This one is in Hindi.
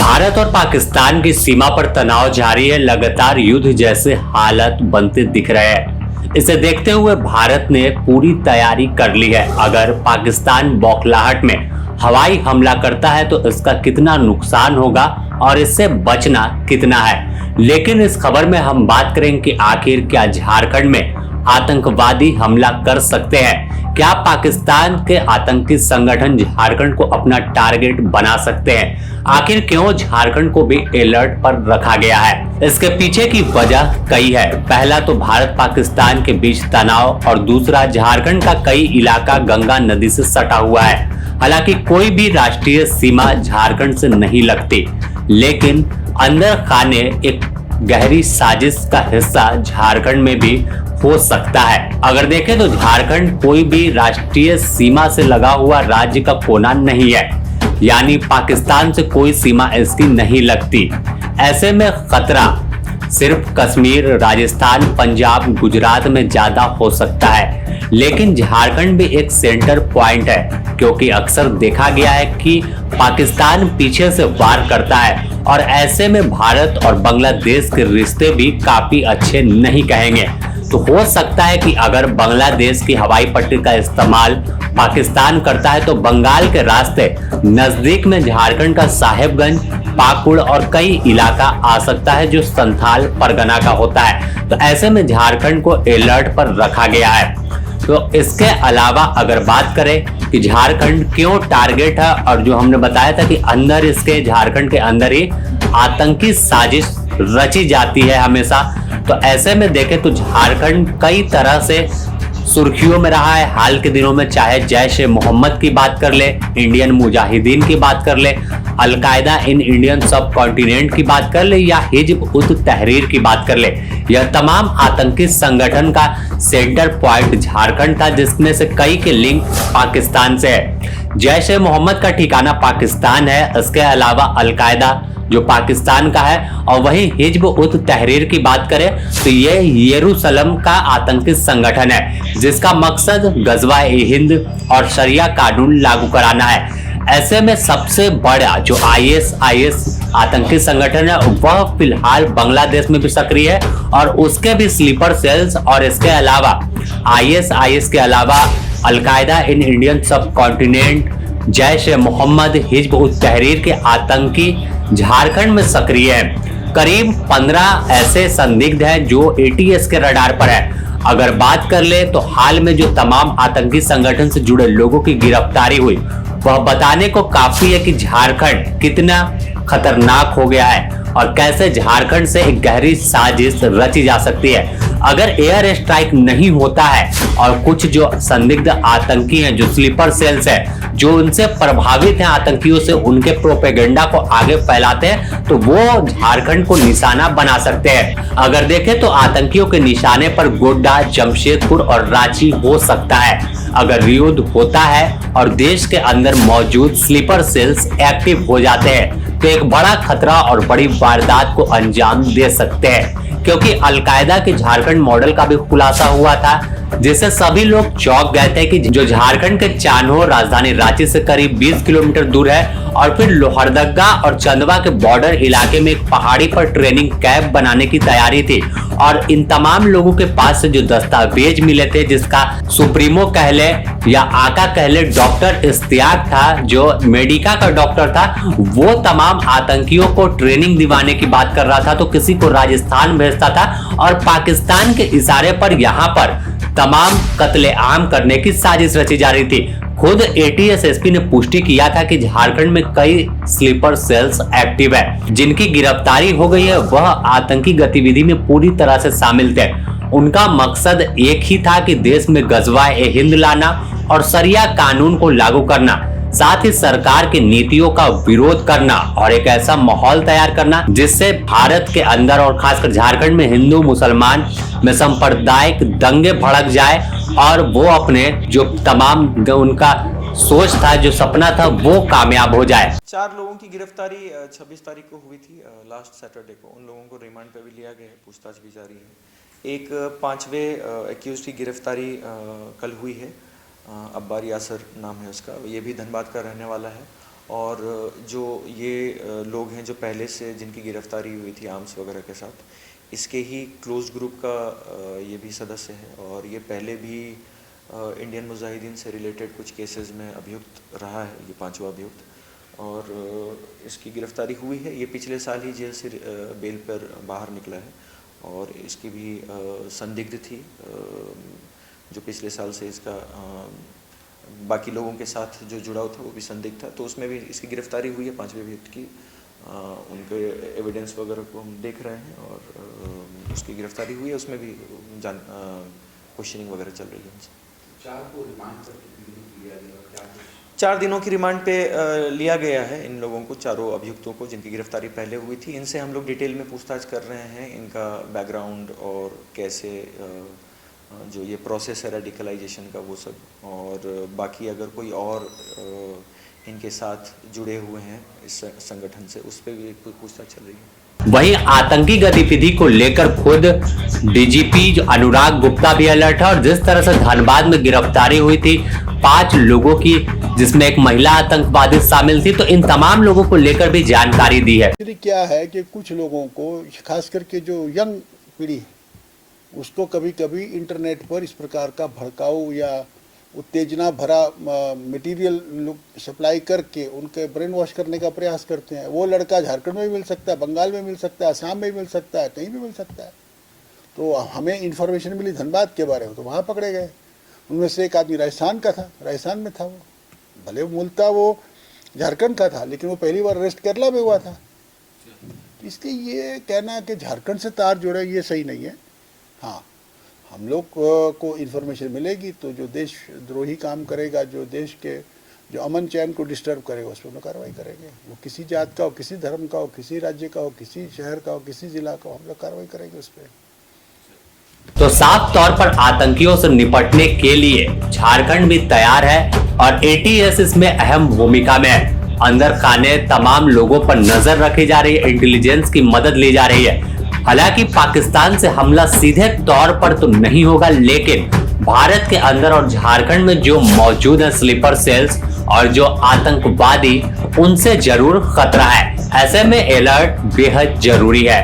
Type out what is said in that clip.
भारत और पाकिस्तान की सीमा पर तनाव जारी है। लगातार युद्ध जैसे हालात बनते दिख रहे हैं। इसे देखते हुए भारत ने पूरी तैयारी कर ली है। अगर पाकिस्तान बौखलाहट में हवाई हमला करता है तो इसका कितना नुकसान होगा और इससे बचना कितना है। लेकिन इस खबर में हम बात करेंगे कि आखिर क्या झारखंड में आतंकवादी हमला कर सकते हैं। क्या पाकिस्तान के आतंकी संगठन झारखंड को अपना टारगेट बना सकते हैं। आखिर क्यों झारखंड को भी अलर्ट पर रखा गया है। इसके पीछे की वजह कई है। पहला तो भारत पाकिस्तान के बीच तनाव और दूसरा झारखंड का कई इलाका गंगा नदी से सटा हुआ है। हालांकि कोई भी राष्ट्रीय सीमा झारखंड से नहीं लगती, लेकिन अंदर खाने एक गहरी साजिश का हिस्सा झारखंड में भी हो सकता है। अगर देखें तो झारखंड कोई भी राष्ट्रीय सीमा से लगा हुआ राज्य का कोना नहीं है, यानी पाकिस्तान से कोई सीमा इसकी नहीं लगती। ऐसे में खतरा सिर्फ कश्मीर, राजस्थान, पंजाब, गुजरात में ज्यादा हो सकता है। लेकिन झारखंड भी एक सेंटर पॉइंट है, क्योंकि अक्सर देखा गया है कि पाकिस्तान पीछे से वार करता है और ऐसे में भारत और बांग्लादेश के रिश्ते भी काफी अच्छे नहीं कहेंगे। तो हो सकता है कि अगर बांग्लादेश की हवाई पट्टी का इस्तेमाल पाकिस्तान करता है तो बंगाल के रास्ते नजदीक में झारखंड का साहेबगंज, पाकुड़ और कई इलाका आ सकता है जो संथाल परगना का होता है। तो ऐसे में झारखंड को अलर्ट पर रखा गया है। तो इसके अलावा अगर बात करें कि झारखंड क्यों टारगेट है, और जो हमने बताया था कि अंदर इसके झारखंड के अंदर ही आतंकी साजिश रची जाती है हमेशा। तो ऐसे में देखें तो झारखंड कई तरह से सुर्खियों में रहा है हाल के दिनों में, चाहे जैश ए मोहम्मद की बात कर ले, इंडियन मुजाहिदीन की बात कर ले, अलकायदा इन इंडियन सब कॉन्टिनेंट की बात कर ले या हिजब उत तहरीर की बात कर ले। यह तमाम आतंकी संगठन का सेंटर पॉइंट झारखंड था, जिसमें से कई के लिंक पाकिस्तान से है। जैश ए मोहम्मद का ठिकाना पाकिस्तान है। इसके अलावा अलकायदा जो पाकिस्तान का है, और वहीं हिजब उत तहरीर की बात करें तो ये यरूशलेम का आतंकी संगठन है, जिसका मकसद गज़वा-ए-हिंद और शरिया कानून लागू कराना है। ऐसे में सबसे बड़ा जो आईएस आतंकी संगठन है वह फिलहाल बांग्लादेश में भी सक्रिय है और उसके भी स्लीपर सेल्स, और इसके अलावा आईएस के अलावा अलकायदा इन इंडियन सब कॉन्टिनेंट, जैश ए मोहम्मद, हिजब उत तहरीर के आतंकी झारखंड में सक्रिय हैं। करीब 15 ऐसे संदिग्ध हैं जो एटीएस के रडार पर है। अगर बात कर ले तो हाल में जो तमाम आतंकी संगठन से जुड़े लोगों की गिरफ्तारी हुई वह बताने को काफी है कि झारखंड कितना खतरनाक हो गया है और कैसे झारखंड से एक गहरी साजिश रची जा सकती है। अगर एयर स्ट्राइक नहीं होता है और कुछ जो संदिग्ध आतंकी हैं, जो स्लीपर सेल्स हैं, जो उनसे प्रभावित हैं आतंकियों से, उनके प्रोपेगेंडा को आगे फैलाते हैं, तो वो झारखंड को निशाना बना सकते हैं। अगर देखें तो आतंकियों के निशाने पर गोड्डा, जमशेदपुर और रांची हो सकता है। अगर युद्ध होता है और देश के अंदर मौजूद स्लीपर सेल्स एक्टिव हो जाते हैं तो एक बड़ा खतरा और बड़ी वारदात को अंजाम दे सकते हैं, क्योंकि अलकायदा के झारखंड मॉडल का भी खुलासा हुआ था, जिससे सभी लोग चौंक गए थे कि जो झारखंड के चान्हो राजधानी रांची से करीब 20 किलोमीटर दूर है और फिर लोहरदगा और चंदवा के बॉर्डर इलाके में एक पहाड़ी पर ट्रेनिंग कैंप बनाने की तैयारी थी। और इन तमाम लोगों के पास से जो दस्तावेज मिले थे, जिसका सुप्रीमो कह ले या आका कह ले डॉक्टर इश्तियाक था, जो मेडिका का डॉक्टर था, वो तमाम आतंकियों को ट्रेनिंग दिवाने की बात कर रहा था। तो किसी को राजस्थान भेजता था और पाकिस्तान के इशारे पर यहाँ पर तमाम कत्लेआम करने की साजिश रची जा रही थी। खुद एटीएस एसपी ने पुष्टि किया था कि झारखंड में कई स्लीपर सेल्स एक्टिव है, जिनकी गिरफ्तारी हो गई है। वह आतंकी गतिविधि में पूरी तरह से शामिल थे। उनका मकसद एक ही था कि देश में गज़वा-ए-हिंद लाना और शरिया कानून को लागू करना, साथ ही सरकार की नीतियों का विरोध करना और एक ऐसा माहौल तैयार करना जिससे भारत के अंदर और खासकर झारखंड में हिंदू मुसलमान में सांप्रदायिक दंगे भड़क जाए और वो अपने जो तमाम उनका सोच था, जो सपना था, वो कामयाब हो जाए। 4 लोगों की गिरफ्तारी 26 तारीख को हुई थी, लास्ट सैटरडे को। उन लोगों को रिमांड पे भी लिया गया है, पूछताछ भी जारी है। एक 5वें एक्यूज की गिरफ्तारी कल हुई है, अब्बार यासर नाम है उसका, ये भी धनबाद का रहने वाला है। और जो ये लोग हैं जो पहले से जिनकी गिरफ्तारी हुई थी आर्म्स वगैरह के साथ, इसके ही क्लोज ग्रुप का ये भी सदस्य है और ये पहले भी इंडियन मुजाहिदीन से रिलेटेड कुछ केसेस में अभियुक्त रहा है, ये 5वां अभियुक्त। और इसकी गिरफ्तारी हुई है, ये पिछले साल ही जेल से बेल पर बाहर निकला है और इसकी भी संदिग्ध थी जो पिछले साल से इसका बाकी लोगों के साथ जो जुड़ाव था वो भी संदिग्ध था, तो उसमें भी इसकी गिरफ्तारी हुई है 5वें अभियुक्त की। उनके एविडेंस वगैरह को हम देख रहे हैं और उसकी गिरफ्तारी हुई है, उसमें भी क्वेश्चनिंग वगैरह चल रही है उनसे। 4 दिनों की रिमांड पे लिया गया है इन लोगों को, चारों अभियुक्तों को जिनकी गिरफ्तारी पहले हुई थी। इनसे हम लोग डिटेल में पूछताछ कर रहे हैं, इनका बैकग्राउंड और कैसे जो ये प्रोसेस है रेडिकलाइजेशन का वो सब, और बाकी अगर कोई और इनके साथ जुड़े हुए हैं इस संगठन से, उस पर भी पूछताछ चल रही है। वहीं आतंकी गतिविधि को लेकर खुद डीजीपी अनुराग गुप्ता भी अलर्ट है और जिस तरह से धनबाद में गिरफ्तारी हुई थी 5 लोगों की, जिसमें एक महिला आतंकवादी शामिल थी, तो इन तमाम लोगों को लेकर भी जानकारी दी है। क्या है कि कुछ लोगों को, खास करके जो यंग पीढ़ी है, उसको कभी कभी इंटरनेट पर इस प्रकार का भड़काऊ या उत्तेजना भरा मटेरियल लोग सप्लाई करके उनके ब्रेन वॉश करने का प्रयास करते हैं। वो लड़का झारखंड में भी मिल सकता है, बंगाल में मिल सकता है, असम में भी मिल सकता है, कहीं भी मिल सकता है। तो हमें इन्फॉर्मेशन मिली धनबाद के बारे में, तो वहाँ पकड़े गए। उनमें से एक आदमी राजस्थान का था, राजस्थान में था वो, भले मूलतः वो झारखंड का था, लेकिन वो पहली बार अरेस्ट केरला में हुआ था। इसलिए ये कहना कि झारखंड से तार जुड़े, ये सही नहीं है। हाँ, हम लोग को इन्फॉर्मेशन मिलेगी तो जो देशद्रोही काम करेगा, जो देश के जो अमन चैन को डिस्टर्ब करेगा, उस पर हम कार्रवाई करेंगे। वो किसी जात का हो, किसी धर्म का हो, किसी राज्य का हो, किसी शहर का हो, किसी जिला का हो, हम लोग कार्रवाई करेंगे उस पर। तो साफ तौर पर आतंकियों से निपटने के लिए झारखंड भी तैयार है और एटीएस इसमें अहम भूमिका में है। अंदर खाने तमाम लोगों पर नजर रखी जा रही है, इंटेलिजेंस की मदद ली जा रही है। हालांकि पाकिस्तान से हमला सीधे तौर पर तो नहीं होगा, लेकिन भारत के अंदर और झारखंड में जो मौजूद है स्लीपर सेल्स और जो आतंकवादी, उनसे जरूर खतरा है। ऐसे में अलर्ट बेहद जरूरी है।